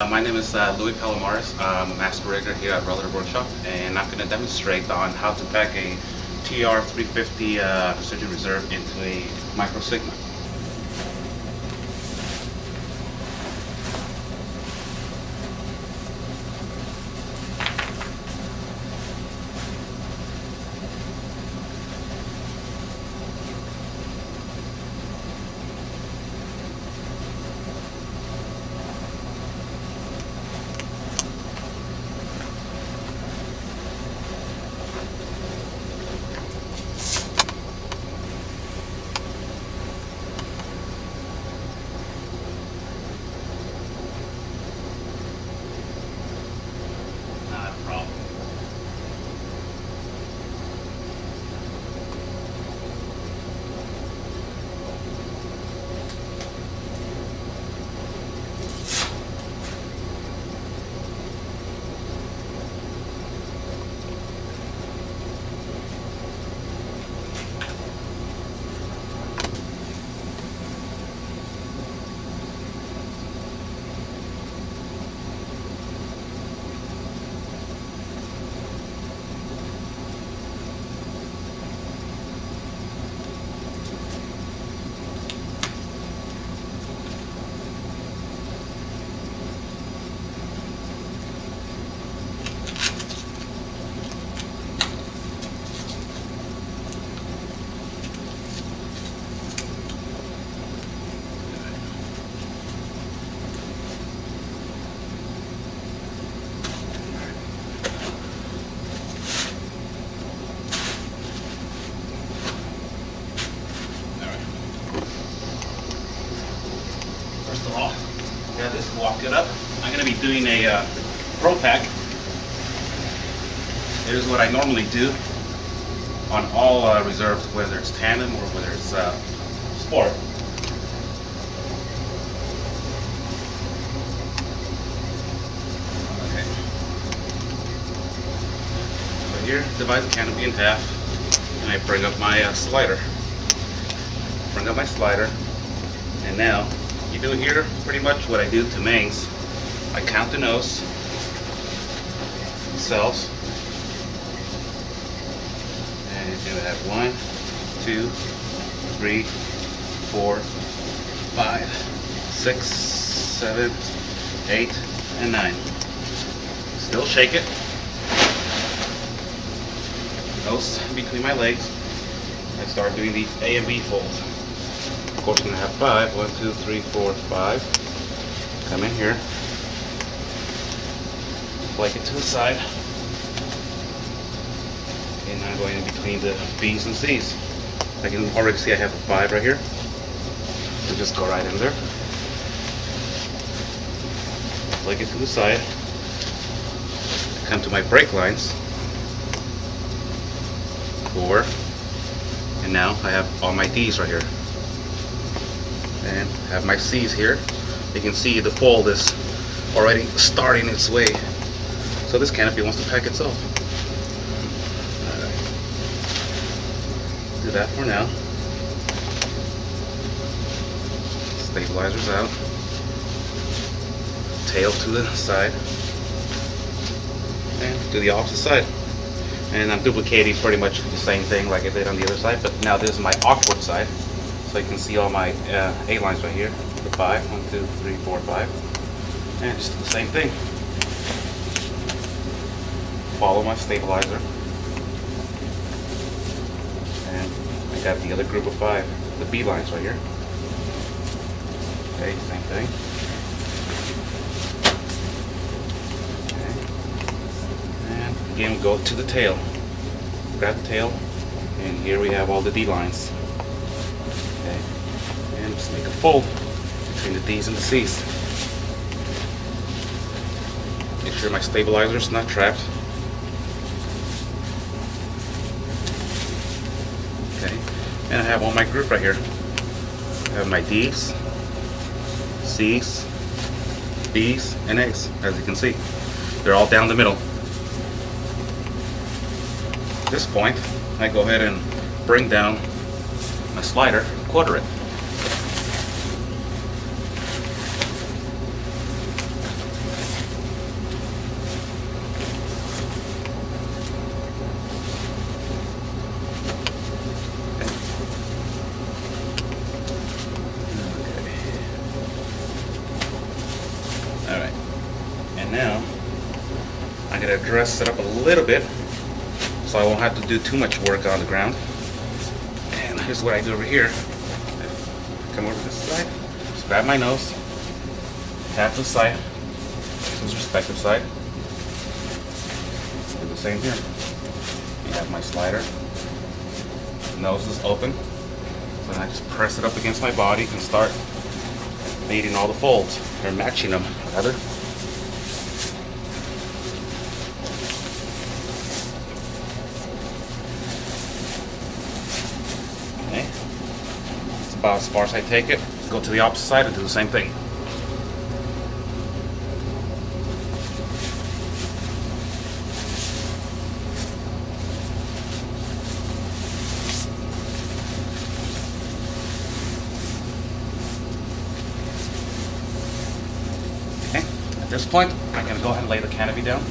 My name is Louis Palomares. I'm a master rigger here at Relative Workshop, and I'm going to demonstrate on how to pack a TR350 Precision Reserve into a Micro Sigma. Not a problem. First of all, got this walk it up. I'm going to be doing a Pro Pack. Here's what I normally do on all reserves, whether it's Tandem or whether it's Sport. Okay. So here, divide the canopy in half, and I bring up my slider. Bring up my slider, and now you do here pretty much what I do to mains. I count the nose, cells, and you have 1, 2, 3, 4, 5, 6, 7, 8, and 9. Still shake it. Nose between my legs. I start doing these A and B folds. Of course, I'm going to have 5. 1, 2, 3, 4, 5. Come in here. Flank it to the side. And I'm going in between the B's and C's. I can already see I have a 5 right here. So just go right in there. Flank it to the side. Come to my brake lines. 4. And now I have all my D's right here. And have my C's here. You can see the fold is already starting its way. So this canopy wants to pack itself. Alright. Do that for now. Stabilizers out. Tail to the side. And do the opposite side. And I'm duplicating pretty much the same thing like I did on the other side, but now this is my awkward side. So you can see all my A lines right here. The 5, 1, 2, 3, 4, 5. And just do the same thing. Follow my stabilizer. And I got the other group of 5, the B lines right here. Okay, same thing. Okay. And again, go to the tail. Grab the tail, and here we have all the D lines. Okay, and just make a fold between the D's and the C's. Make sure my stabilizer is not trapped. Okay, and I have all my group right here. I have my D's, C's, B's, and A's, as you can see. They're all down the middle. At this point, I go ahead and bring down my slider, quarter it. Now I'm gonna dress it up a little bit so I won't have to do too much work on the ground. And here's what I do over here. Come over to this side, just grab my nose, tap the side, this respective side. Do the same here. You have my slider. The nose is open. So then I just press it up against my body and start mating all the folds, or matching them rather. Okay. That's about as far as I take it. Go to the opposite side and do the same thing. Okay. At this point, I'm going to go ahead and lay the canopy down.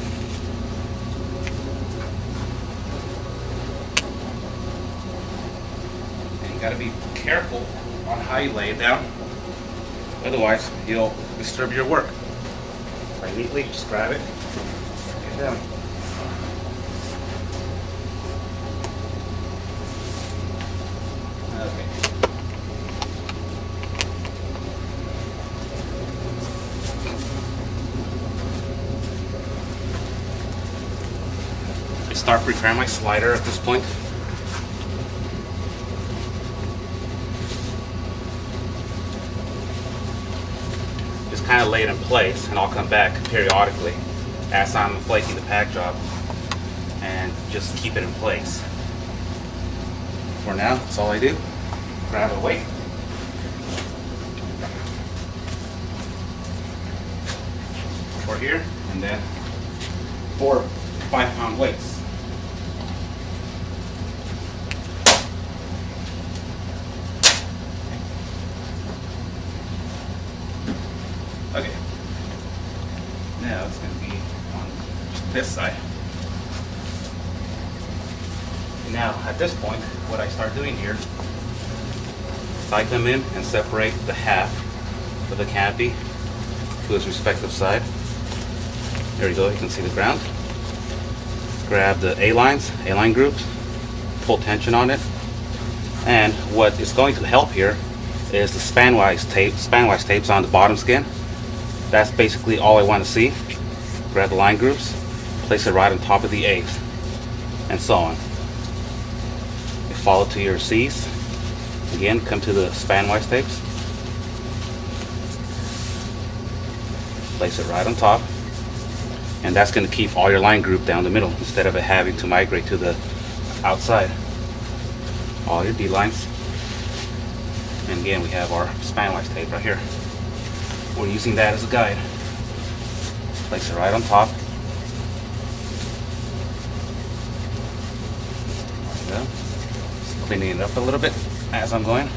And you got to be careful on how you lay it down. Otherwise, you'll disturb your work. Right, neatly, just grab it, get it down. Okay. I start preparing my slider at this point. Kind of lay it in place, and I'll come back periodically as I'm inflating the pack job and just keep it in place. For now, that's all I do. Grab a weight. For here, and then 4 5-pound weights. Okay, now it's going to be on this side. Now at this point, what I start doing here is I come in and separate the half of the canopy to its respective side. There you go, you can see the ground. Grab the A-line groups, pull tension on it, and what is going to help here is the spanwise tapes on the bottom skin. That's basically all I want to see. Grab the line groups, place it right on top of the A's, and so on. You follow to your C's. Again, come to the spanwise tapes. Place it right on top. And that's going to keep all your line group down the middle instead of it having to migrate to the outside. All your D lines. And again, we have our spanwise tape right here. We're using that as a guide. Place it right on top. There we go. Just cleaning it up a little bit as I'm going.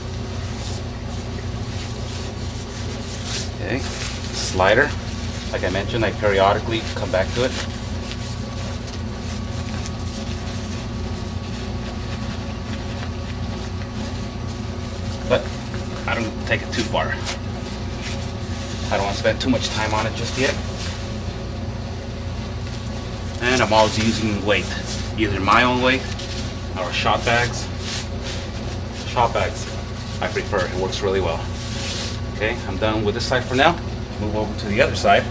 Okay, slider. Like I mentioned, I periodically come back to it. But I don't take it too far. I don't want to spend too much time on it just yet. And I'm always using weight, either my own weight or shot bags. Shot bags, I prefer. It works really well. Okay, I'm done with this side for now. Move over to the other side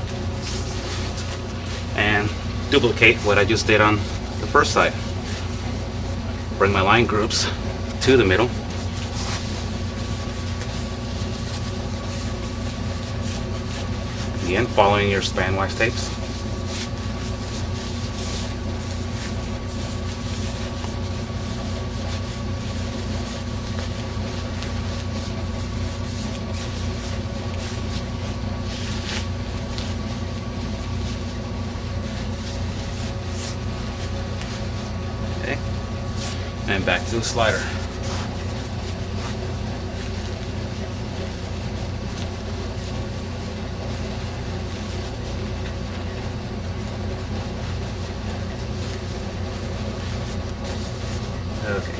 and duplicate what I just did on the first side. Bring my line groups to the middle. Again, following your spanwise tapes. Okay, and back to the slider. Okay.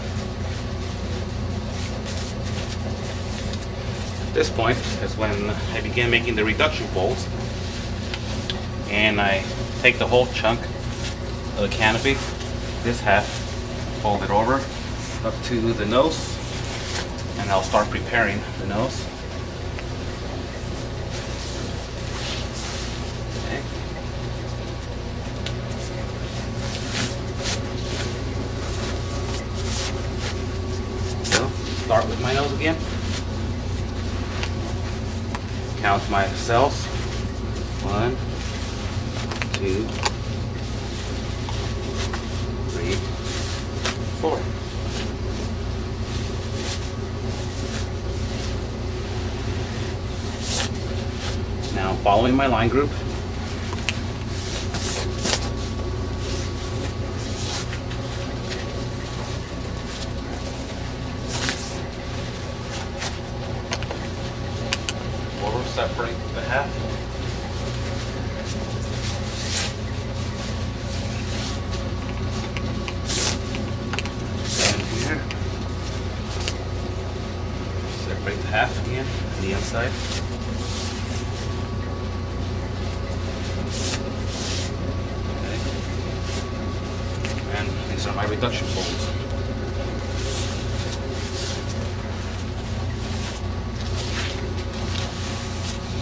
This point is when I began making the reduction folds, and and I take the whole chunk of the canopy, this half, fold it over up to the nose, and I'll start preparing the nose. Okay. So, start with my nose again. Count my cells. 1, 2, 3, 4. Now, following my line group, we'll separate the half. And here, separate the half again on the inside. These are my reduction folds.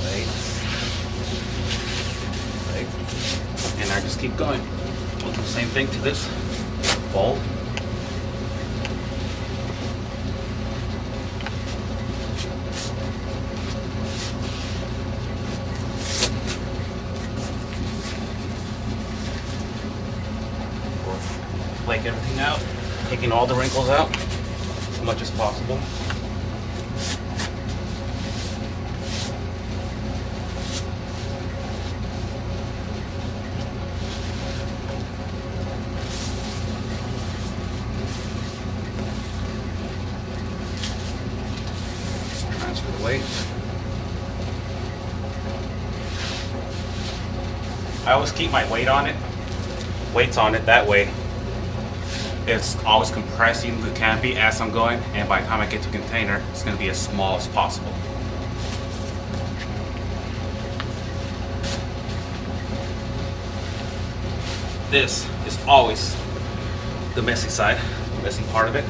Right. And I just keep going. We'll do the same thing to this fold. Flake everything out, taking all the wrinkles out as much as possible. Transfer the weight. I always keep my weights on it, that way it's always compressing the canopy as I'm going, and by the time I get to the container, it's going to be as small as possible. This is always the messy side, the messy part of it.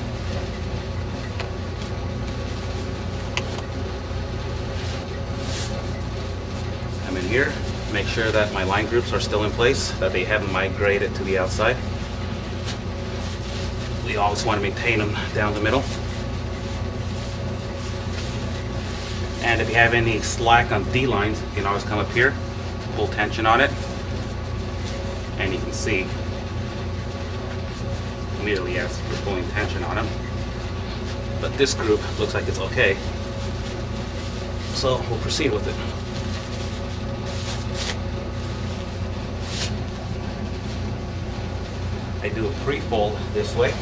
I'm in here, make sure that my line groups are still in place, that they haven't migrated to the outside. We always want to maintain them down the middle. And if you have any slack on D lines, you can always come up here, pull tension on it, and you can see immediately as we're pulling tension on them. But this group looks like it's okay, so we'll proceed with it. I do a pre-fold this way.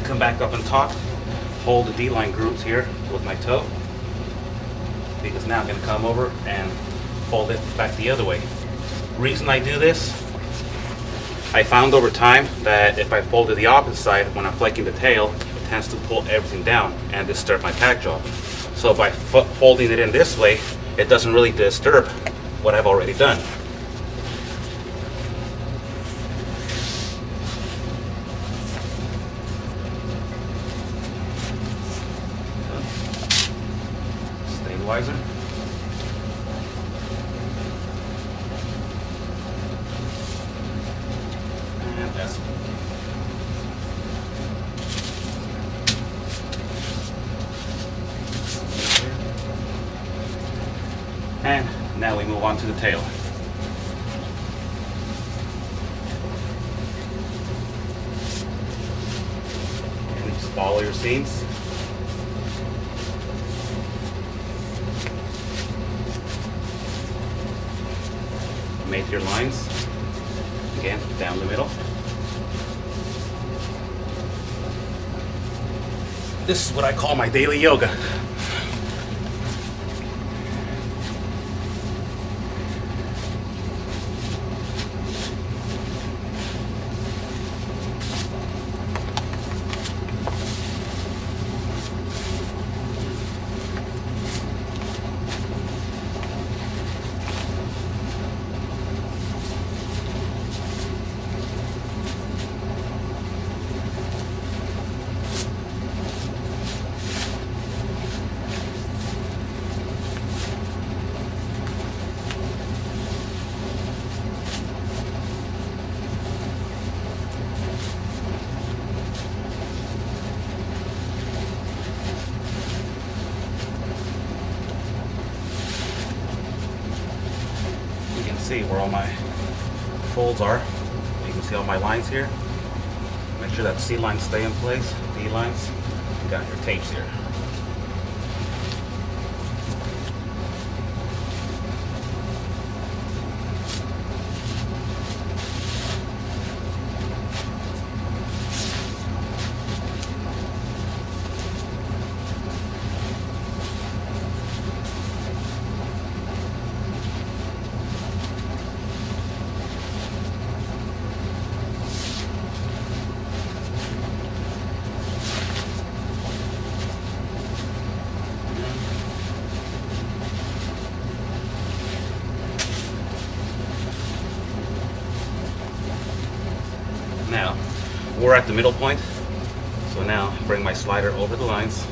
Come back up on top, hold the D-line groups here with my toe, because now I'm going to come over and fold it back the other way. Reason I do this, I found over time that if I fold it the opposite side when I'm flaking the tail, it tends to pull everything down and disturb my tack job. So by folding it in this way, it doesn't really disturb what I've already done. Stabilizer. And that's and now we move on to the tail. And just follow your seams. Make your lines again down the middle. This is what I call my daily yoga. see where all my folds are. You can see all my lines here. Make sure that C lines stay in place, D lines. You got your tapes here. Now, we're at the middle point, so now bring my slider over the lines.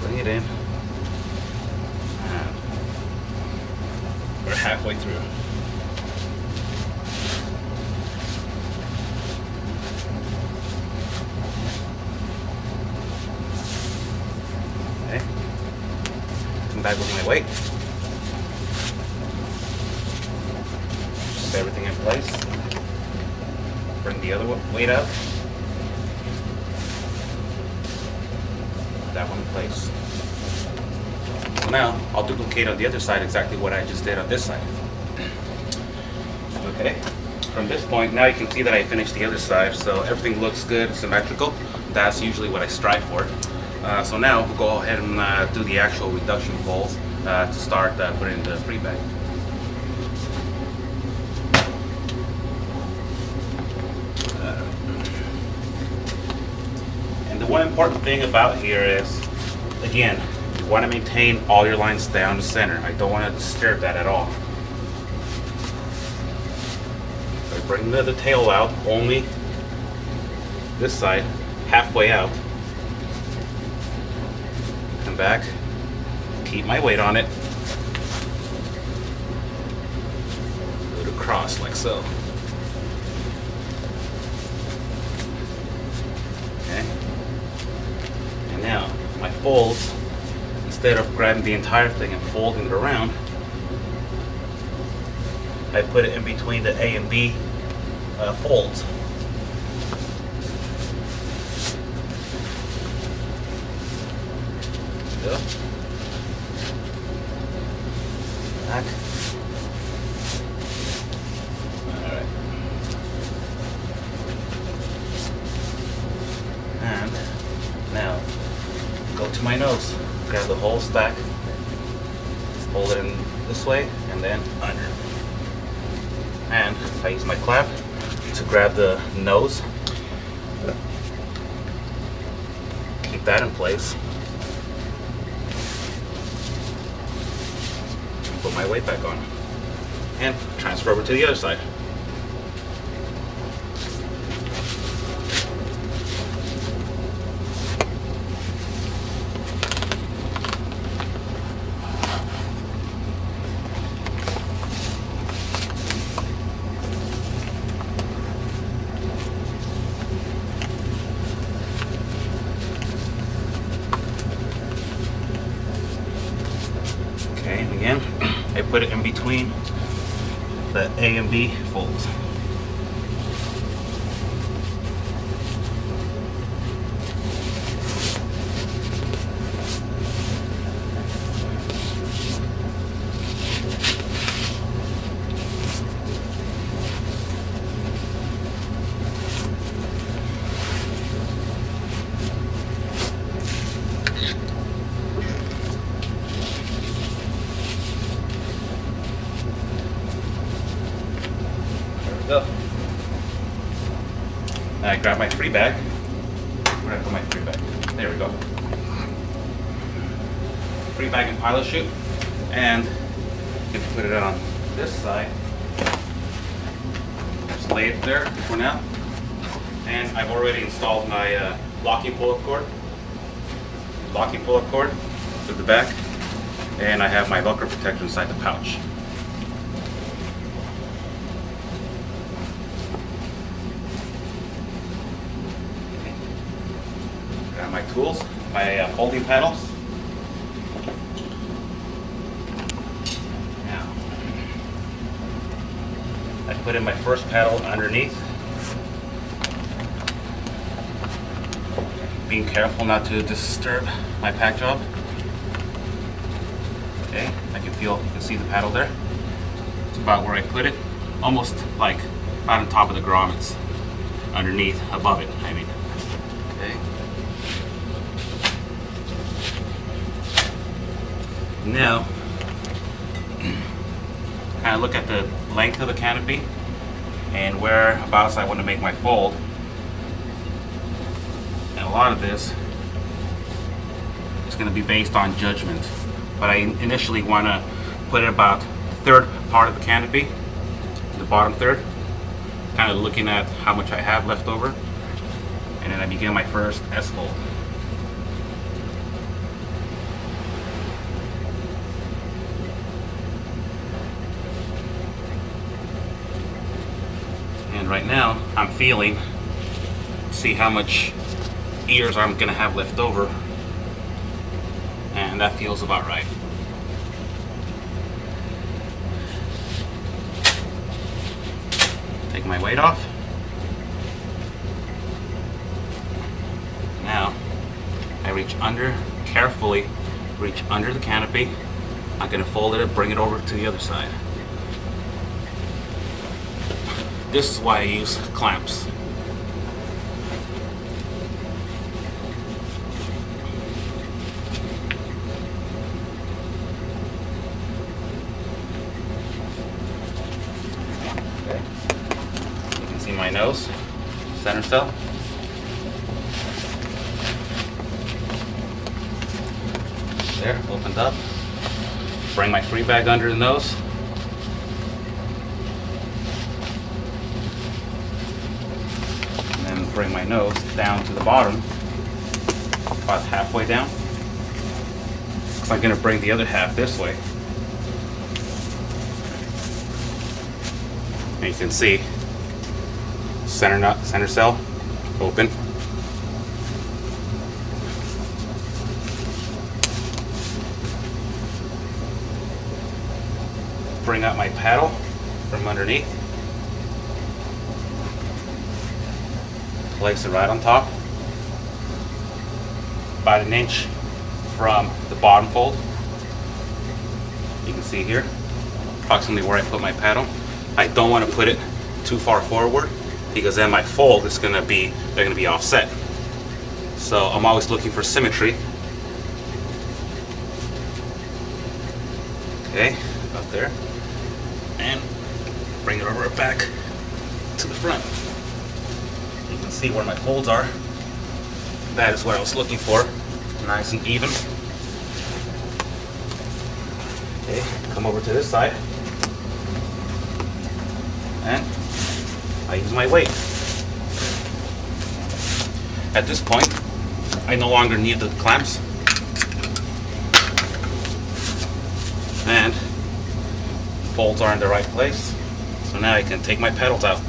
Bring it in. And we're halfway through. Okay. Come back with my weight. Everything in place. Bring the other weight out. Put that one in place. So now I'll duplicate on the other side exactly what I just did on this side. Okay. From this point, now you can see that I finished the other side, so everything looks good, symmetrical. That's usually what I strive for. So now we'll go ahead and do the actual reduction folds to start putting the free bag. The one important thing about here is, again, you want to maintain all your lines down the center. I don't want to disturb that at all. I bring the tail out, only this side, halfway out. Come back, keep my weight on it. Go it across like so. Now, my folds, instead of grabbing the entire thing and folding it around, I put it in between the A and B folds. Go. Back. Alright. And now, go to my nose, grab the whole stack, hold it in this way, and then under. And I use my clap to grab the nose, keep that in place, and put my weight back on, and transfer over to the other side. Okay, and again, I put it in between the A and B folds. Go. I grab my free bag. Where did I put my free bag? There we go. Free bag and pilot chute, and you can put it on this side. Just lay it there for now. And I've already installed my locking pull-up cord. Locking pull-up cord to the back, and I have my Velcro protector inside the pouch. Got my tools, my folding panels. put in my first paddle underneath. Being careful not to disturb my pack job. Okay, I can feel, you can see the paddle there. It's about where I put it, almost like right on top of the grommets, underneath, above it, I mean. Okay. Now, kind of look at the length of the canopy and whereabouts I want to make my fold. And a lot of this is going to be based on judgment, but I initially want to put it about the third part of the canopy, the bottom third, kind of looking at how much I have left over, and then I begin my first S-fold. And right now I'm feeling, see how much ears I'm gonna have left over, and that feels about right. Take my weight off. Now I reach under, carefully reach under the canopy. I'm gonna fold it and bring it over to the other side. This is why I use clamps. Okay. You can see my nose, center cell. There, opened up. Bring my free bag under the nose. Bring my nose down to the bottom, about halfway down. So I'm going to bring the other half this way. And you can see center nut, center cell, open. Bring out my paddle from underneath. Place it right on top, about an inch from the bottom fold. You can see here approximately where I put my paddle. I don't want to put it too far forward because then my fold is going to be, they're going to be offset. So I'm always looking for symmetry. Okay, about there, and bring it over back to the front. You can see where my folds are. That is what I was looking for. Nice and even. Okay, come over to this side. And I use my weight. At this point, I no longer need the clamps. And folds are in the right place. So now I can take my pedals out.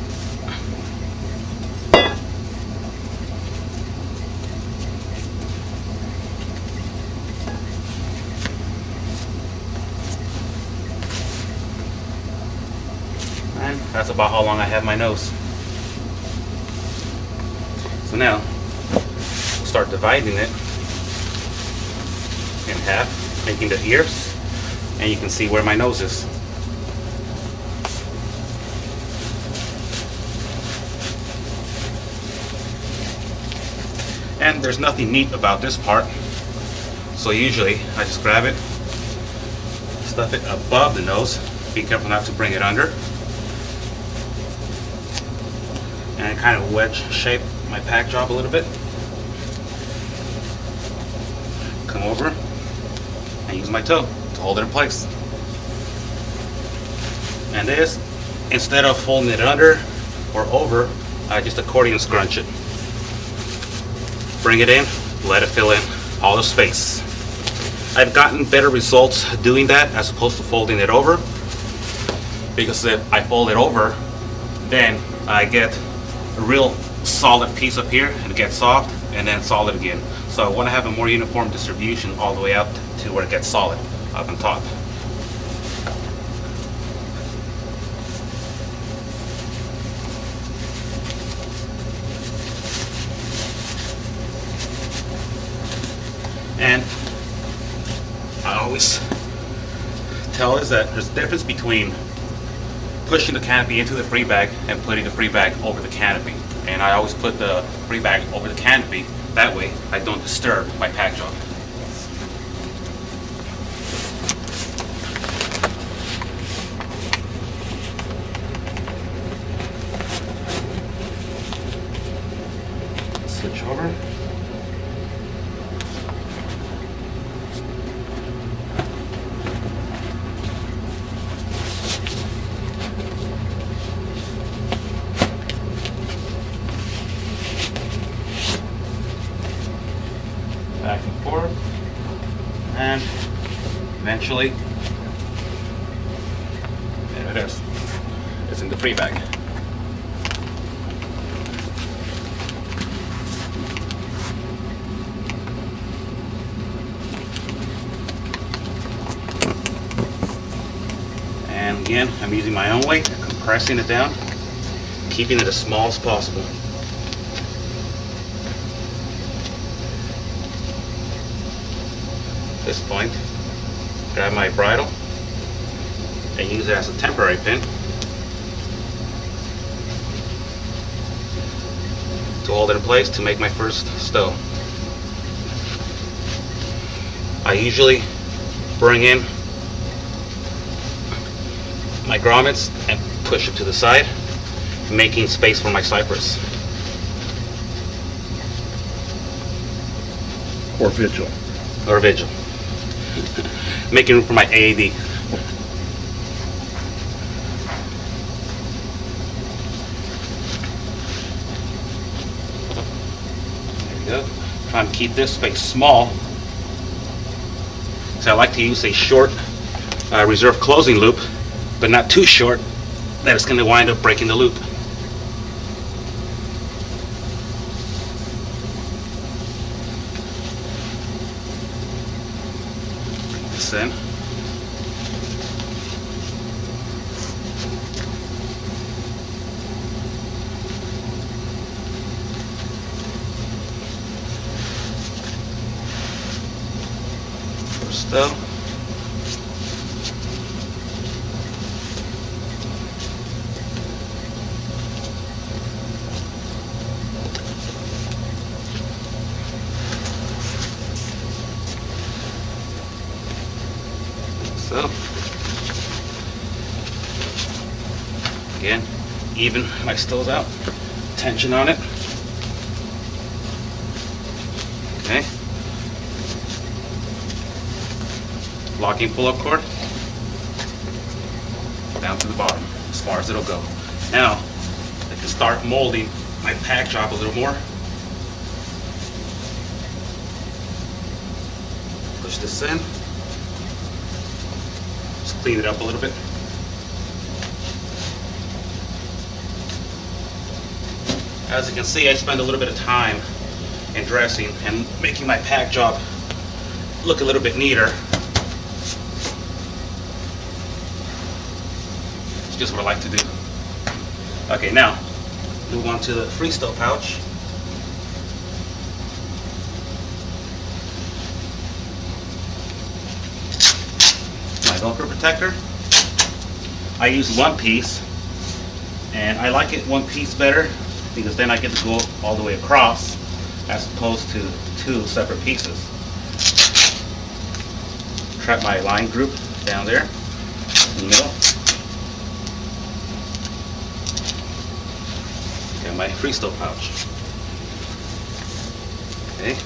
And that's about how long I have my nose. So now, we'll start dividing it in half, making the ears, and you can see where my nose is. And there's nothing neat about this part, so usually I just grab it, stuff it above the nose, be careful not to bring it under, and kind of wedge shape my pack job a little bit. Come over and use my toe to hold it in place. And this, instead of folding it under or over, I just accordion scrunch it. Bring it in, let it fill in all the space. I've gotten better results doing that as opposed to folding it over, because if I fold it over, then I get a real solid piece up here and it gets soft and then solid again. So I want to have a more uniform distribution all the way up to where it gets solid up on top. And I always tell is that there's a difference between pushing the canopy into the free bag and putting the free bag over the canopy. And I always put the free bag over the canopy. That way I don't disturb my pack job. Switch over. Back and forth, and eventually, there it is. It's in the free bag. And again, I'm using my own weight, compressing it down, keeping it as small as possible. At this point, grab my bridle and use it as a temporary pin to hold it in place to make my first stow. I usually bring in my grommets and push it to the side, making space for my cypress. Or vigil. Or vigil. Making room for my AAD. There we go. Trying to keep this space small. So I like to use a short reserve closing loop, but not too short that it's going to wind up breaking the loop. Bring this in. First though. So, again, even my stows out, tension on it. Okay. Locking pull-up cord down to the bottom, as far as it'll go. Now, I can start molding my pack job a little more. Push this in. Just clean it up a little bit. As you can see, I spend a little bit of time in dressing and making my pack job look a little bit neater. It's just what I like to do. Okay, now move on to the freestyle pouch. My Velcro protector. I use one piece, and I like it one piece better because then I get to go all the way across as opposed to two separate pieces. Trap my line group down there in the middle. Got my freestyle pouch. Okay.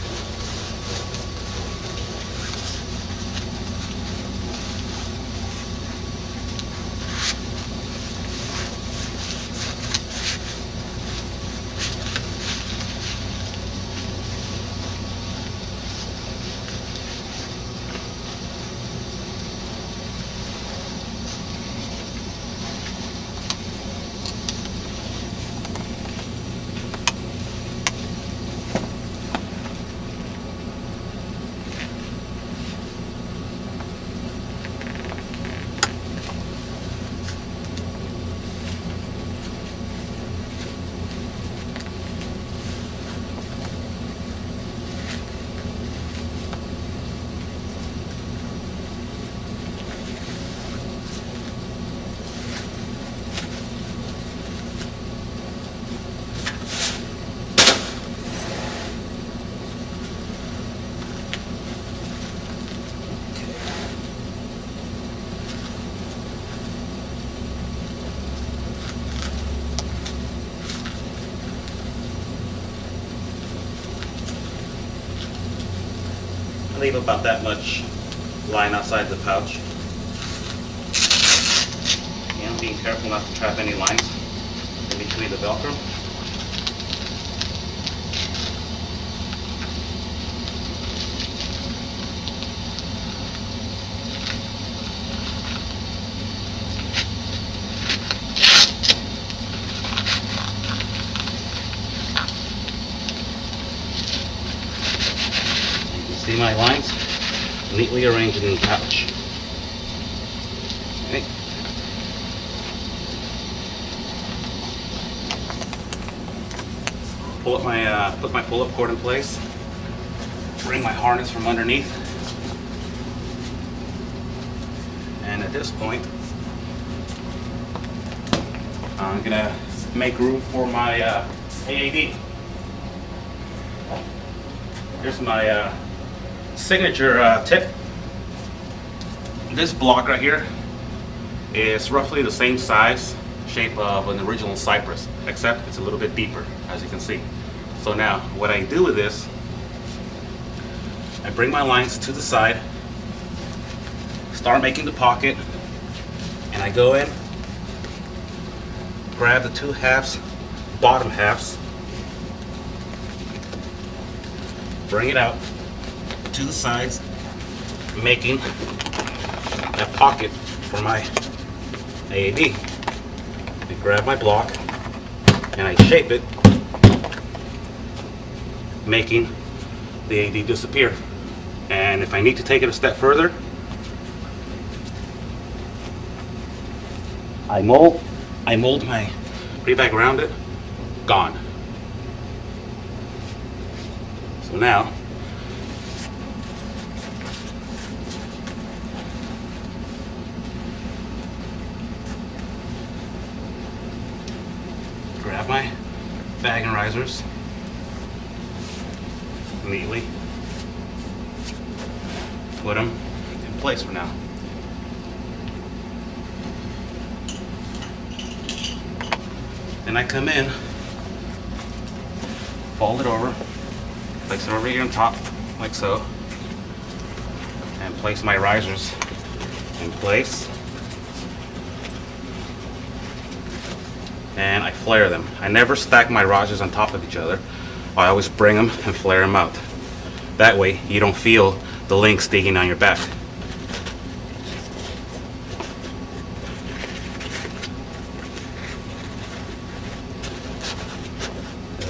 leave about that much line outside the pouch. And being careful not to trap any lines in between the Velcro. See my lines neatly arranged in the pouch. Okay. Pull up my put my pull-up cord in place. Bring my harness from underneath, and at this point, I'm gonna make room for my AAD. Here's my signature tip. This block right here is roughly the same size, shape of an original cypress, except it's a little bit deeper, as you can see. So now, what I do with this, I bring my lines to the side, start making the pocket, and I go in, grab the two halves, bottom halves, bring it out to the sides, making a pocket for my AAD. I grab my block and I shape it, making the AAD disappear. And if I need to take it a step further, I mold my pre-bag around it, gone. So now, grab my bag and risers neatly, put them in place for now. Then I come in, fold it over, place it over here on top, like so, and place my risers in place. And I flare them. I never stack my risers on top of each other. I always bring them and flare them out. That way you don't feel the links digging on your back.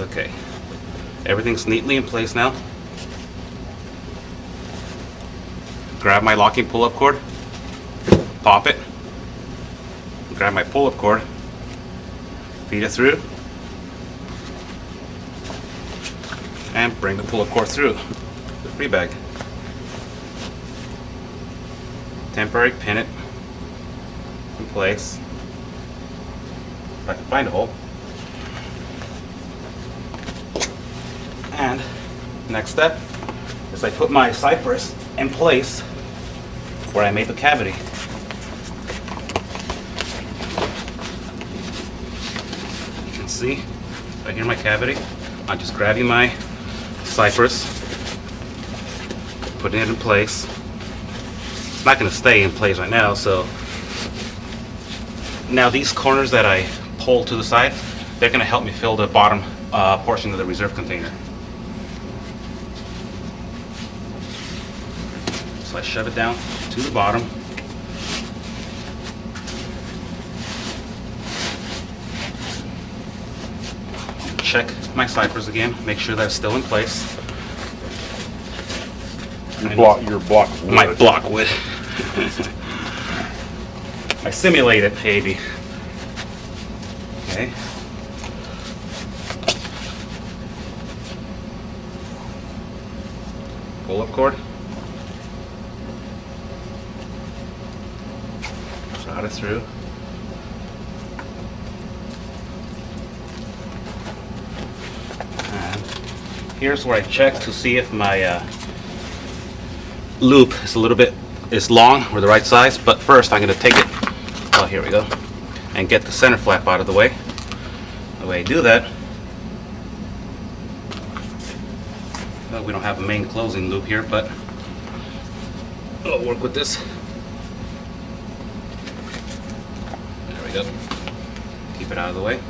Okay, everything's neatly in place now. Grab my locking pull-up cord, pop it, grab my pull-up cord, feed it through, and bring the pull-up cord through the free bag. Temporary pin it in place, if I can find a hole. And next step is I put my cypress in place where I made the cavity. You can see right here my cavity. I'm just grabbing my cypress, putting it in place. It's not going to stay in place right now, so now these corners that I pull to the side, they're going to help me fill the bottom portion of the reserve container. So I shove it down to the bottom. Check my cypress again, make sure that's still in place. Your block wood. My block wood. I simulated, baby. Okay. Pull-up cord. Shot it through. And here's where I check to see if my loop is a little bit long or the right size, but first I'm going to take it, oh here we go, and get the center flap out of the way. The way I do that, well, we don't have a main closing loop here, but I'll work with this. There we go. Keep it out of the way.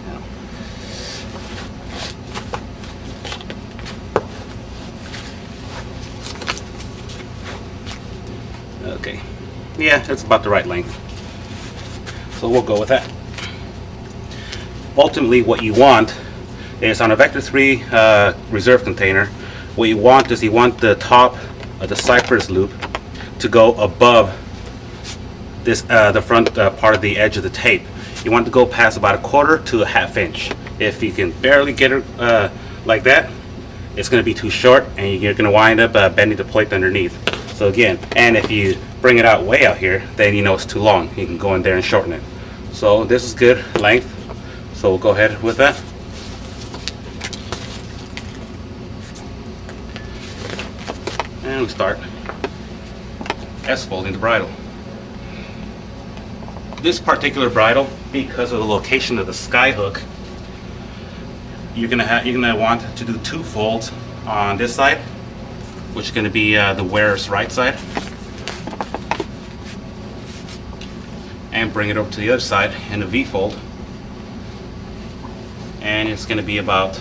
Now. Okay. Yeah, that's about the right length. So we'll go with that. Ultimately, what you want is on a Vector 3 reserve container, what you want is you want the top of the cypress loop to go above this the front part of the edge of the tape. You want to go past about 1/4 to 1/2 inch. If you can barely get it like that, it's going to be too short and you're going to wind up bending the plate underneath. So again, and if you bring it out way out here, then you know it's too long. You can go in there and shorten it. So this is good length. So we'll go ahead with that. And we start S-folding the bridle. This particular bridle, because of the location of the sky hook, you're gonna want to do 2 folds on this side, which is gonna be the wearer's right side, and bring it over to the other side in a V-fold, and it's gonna be about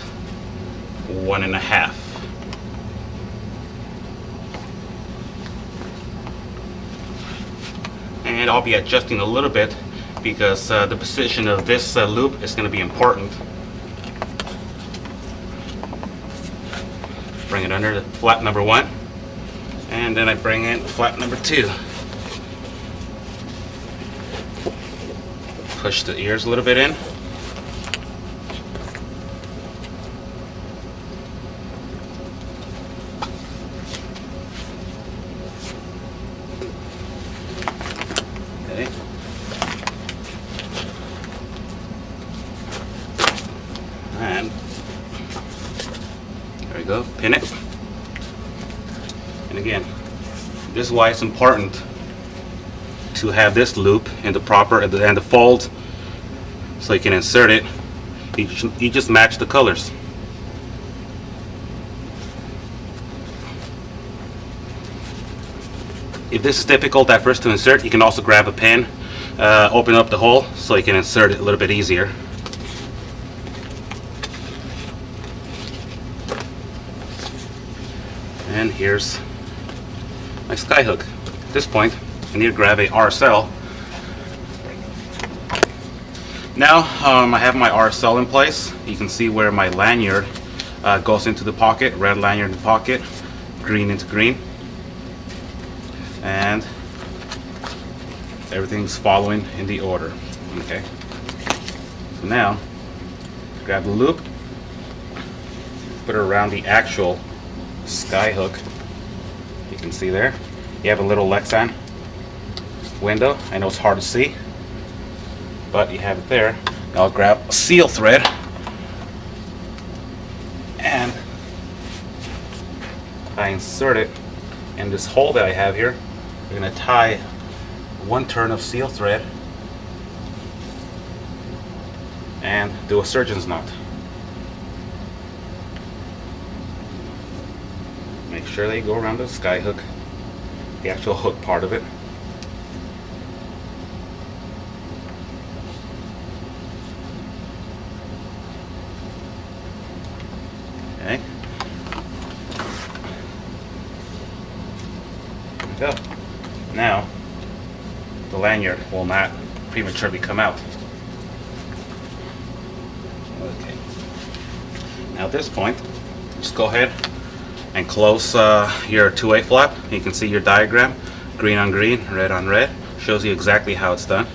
1.5. And I'll be adjusting a little bit because the position of this loop is going to be important. Bring it under the flap number 1, and then I bring in flap number 2. Push the ears a little bit in. And there we go, pin it. And again, this is why it's important to have this loop in the proper and the fold, so you can insert it. You just match the colors. If this is difficult at first to insert, you can also grab a pin, open up the hole so you can insert it a little bit easier. And here's my sky hook. At this point, I need to grab a RSL. Now I have my RSL in place. You can see where my lanyard goes into the pocket, red lanyard in the pocket, green into green. And everything's following in the order. Okay. So now, grab the loop, put it around the actual sky hook. You can see there you have a little Lexan window. I know it's hard to see, but you have it there. Now I'll grab a seal thread and I insert it in this hole that I have here. We're going to tie 1 turn of seal thread and do a surgeon's knot. Make sure that you go around the sky hook, the actual hook part of it. Okay. There we go. Now, the lanyard will not prematurely come out. Okay. Now at this point, just go ahead and close your 2A flap. You can see your diagram, green on green, red on red. Shows you exactly how it's done.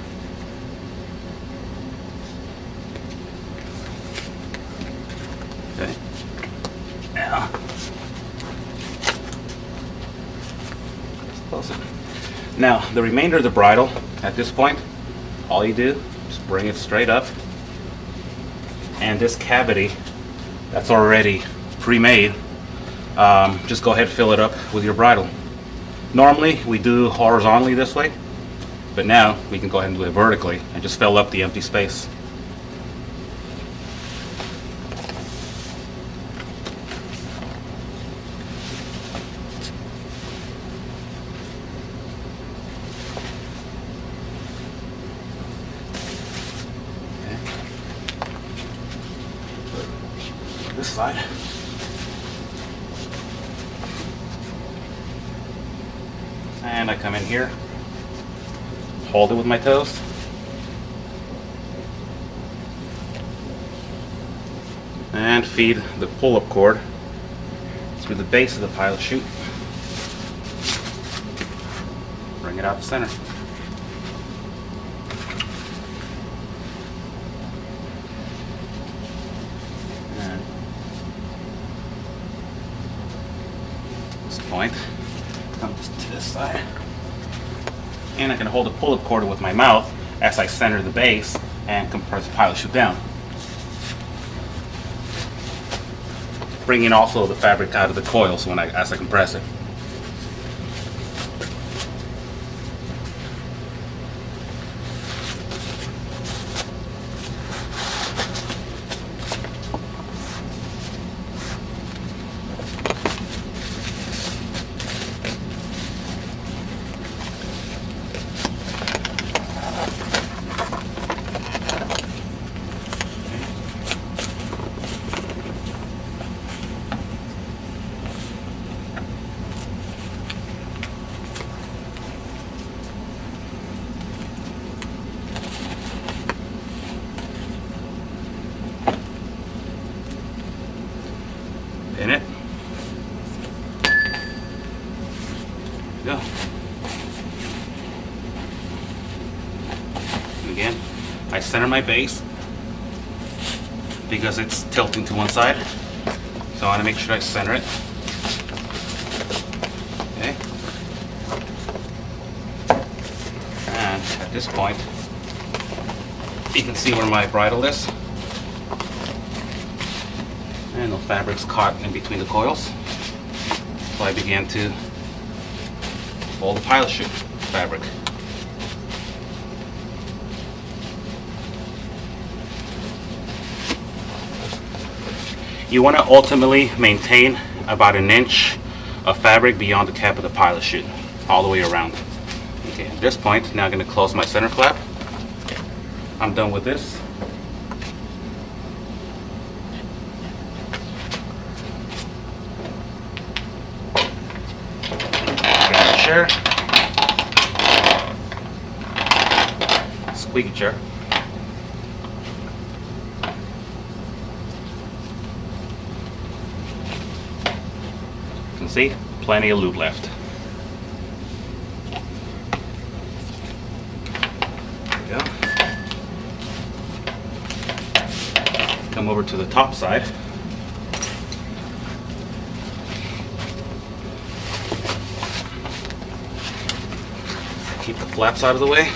Okay. Now, close it. Now, the remainder of the bridle, at this point, all you do is bring it straight up, and this cavity that's already pre-made, just go ahead and fill it up with your bridle. Normally we do horizontally this way, but now we can go ahead and do it vertically and just fill up the empty space. side. And I come in here, hold it with my toes. And feed the pull-up cord through the base of the pilot chute. Bring it out the center. And at this point, come to this side. And I can hold the pull-up cord with my mouth as I center the base and compress the pilot chute down. Bringing also the fabric out of the coils as I compress it. Pin it. Go. And again, I center my base because it's tilting to one side. So I want to make sure I center it. Okay. And at this point, you can see where my bridle is. And the fabric's caught in between the coils. So I began to fold the pilot chute fabric. You want to ultimately maintain about 1 inch of fabric beyond the cap of the pilot chute, all the way around. Okay, at this point, now I'm going to close my center flap. I'm done with this. Chair. Squeaky chair. You can see plenty of lube left. There we go. Come over to the top side. Keep the flaps out of the way.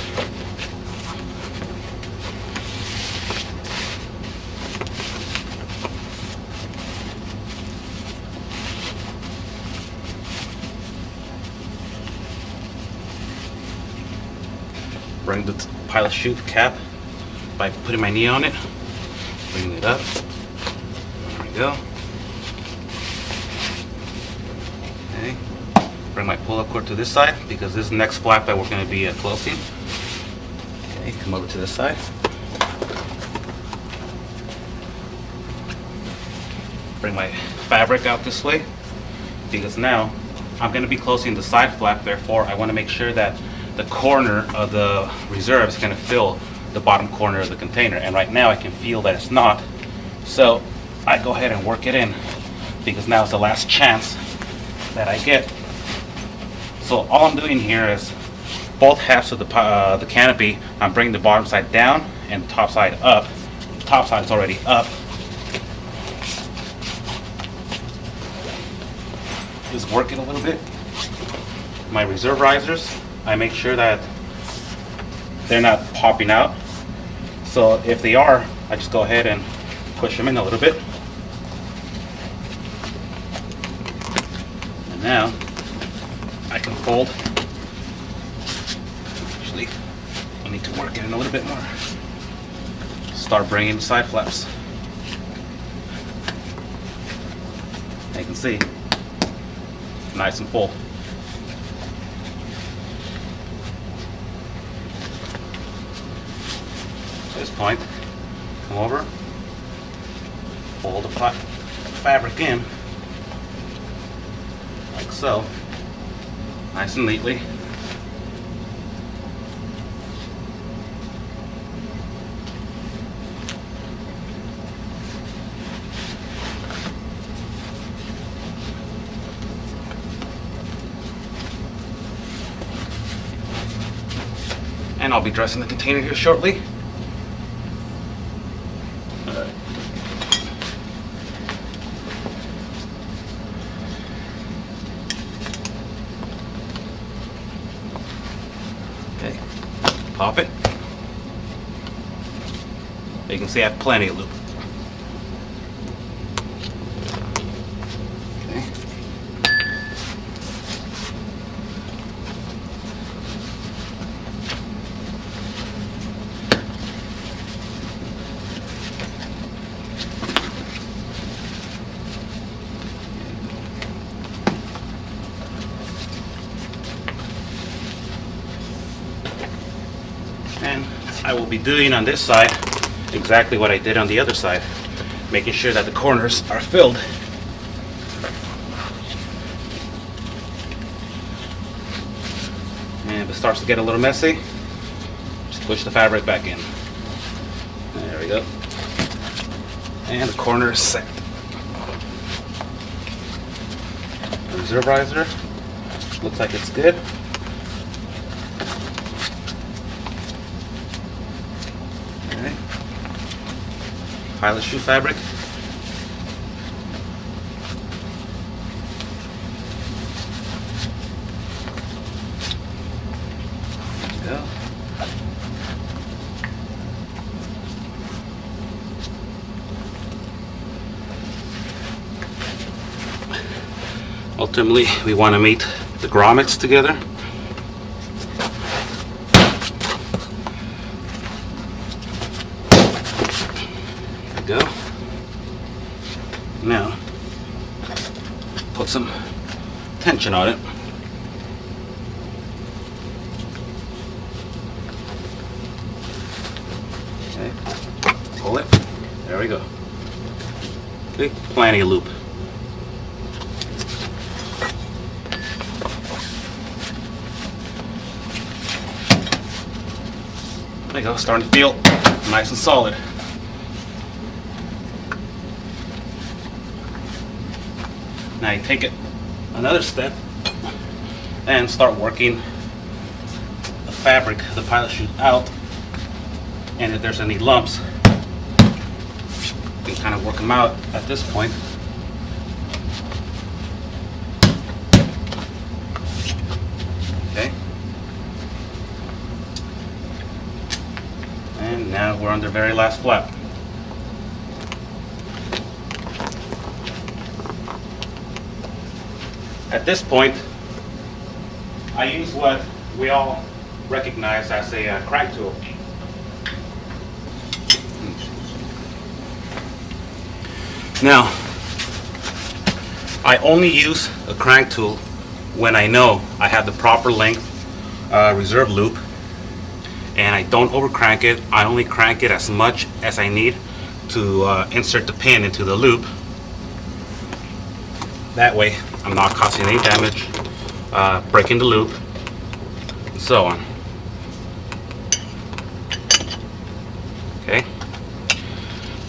Bring the pilot chute cap by putting my knee on it. Bring it up. There we go. Okay. Bring my pull-up cord to this side because this is the next flap that we're going to be closing. Okay, come over to this side. Bring my fabric out this way because now I'm going to be closing the side flap. Therefore, I want to make sure that the corner of the reserve is going to fill the bottom corner of the container. And right now I can feel that it's not. So I go ahead and work it in because now it's the last chance that I get. So all I'm doing here is both halves of the canopy, I'm bringing the bottom side down and the top side up. The top side is already up. Just work it a little bit. My reserve risers, I make sure that they're not popping out. So if they are, I just go ahead and push them in a little bit. And now I can fold. Actually, I need to work it in a little bit more. Start bringing the side flaps. You can see, nice and full. At this point, come over, fold the fabric in, like so, nice and neatly. And I'll be dressing the container here shortly. Okay, pop it. You can see I have plenty of loop. Okay. And I will be doing on this side exactly what I did on the other side, making sure that the corners are filled. And if it starts to get a little messy, just push the fabric back in. There we go. And the corner is set. The reserve riser looks like it's good. Pilot shoe fabric. There we go. Ultimately, we want to meet the grommets together. Go. Now, put some tension on it. Okay, pull it. There we go. Okay, plenty of loop. There you go, starting to feel nice and solid. Now you take it another step and start working the fabric, the pilot chute out, and if there's any lumps, you can kind of work them out at this point. Okay. And now we're on the very last flap. At this point, I use what we all recognize as a crank tool. Now, I only use a crank tool when I know I have the proper length reserve loop, and I don't over crank it. I only crank it as much as I need to insert the pin into the loop. That way, I'm not causing any damage, breaking the loop, and so on. Okay.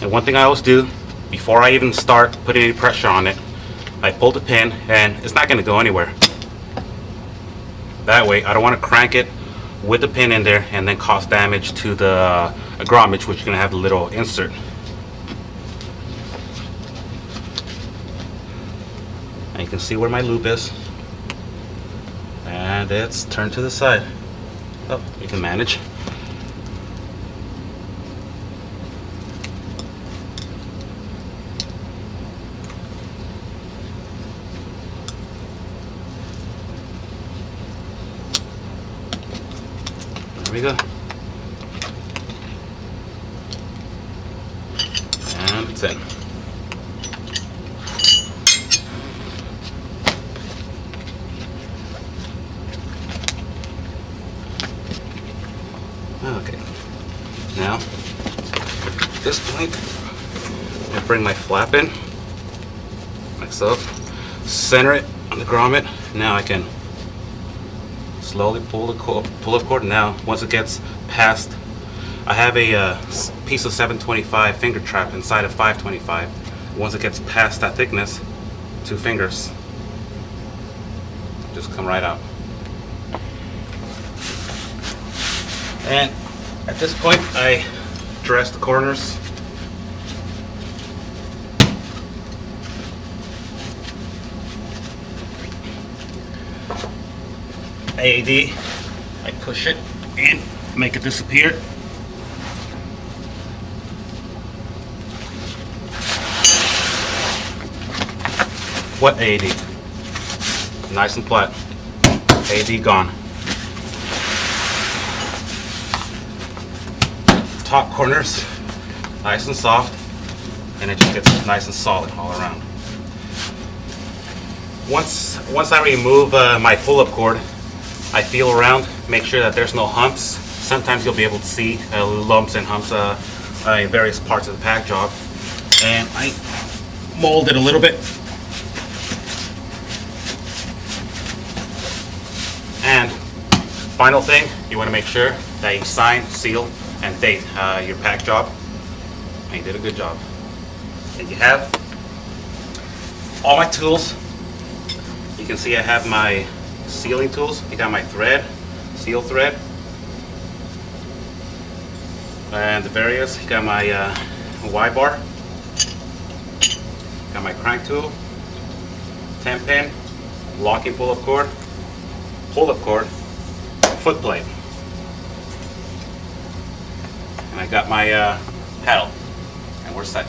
And one thing I always do, before I even start putting any pressure on it, I pull the pin, and it's not going to go anywhere. That way, I don't want to crank it with the pin in there and then cause damage to the grommets, which is going to have the little insert. And you can see where my loop is, and it's turned to the side. Oh, you can manage. There we go. And it's in. Okay, now at this point I bring my flap in, like so. Center it on the grommet. Now I can slowly pull the cord. Now once it gets past, I have a piece of 725 finger trap inside of 525. Once it gets past that thickness, 2 fingers just come right out. And at this point I dress the corners. AED, I push it and make it disappear. What AED? Nice and flat. AED gone. Top corners, nice and soft, and it just gets nice and solid all around. Once I remove my pull-up cord, I feel around, make sure that there's no humps. Sometimes you'll be able to see lumps and humps in various parts of the pack job. And I mold it a little bit. And final thing, you want to make sure that you sign, seal, and date your pack job. And you did a good job. And you have all my tools. You can see I have my sealing tools. I got my thread, seal thread, and the various. Got my Y-bar, got my crank tool, 10 pin, locking pull-up cord, foot plate, and I got my paddle, and we're set.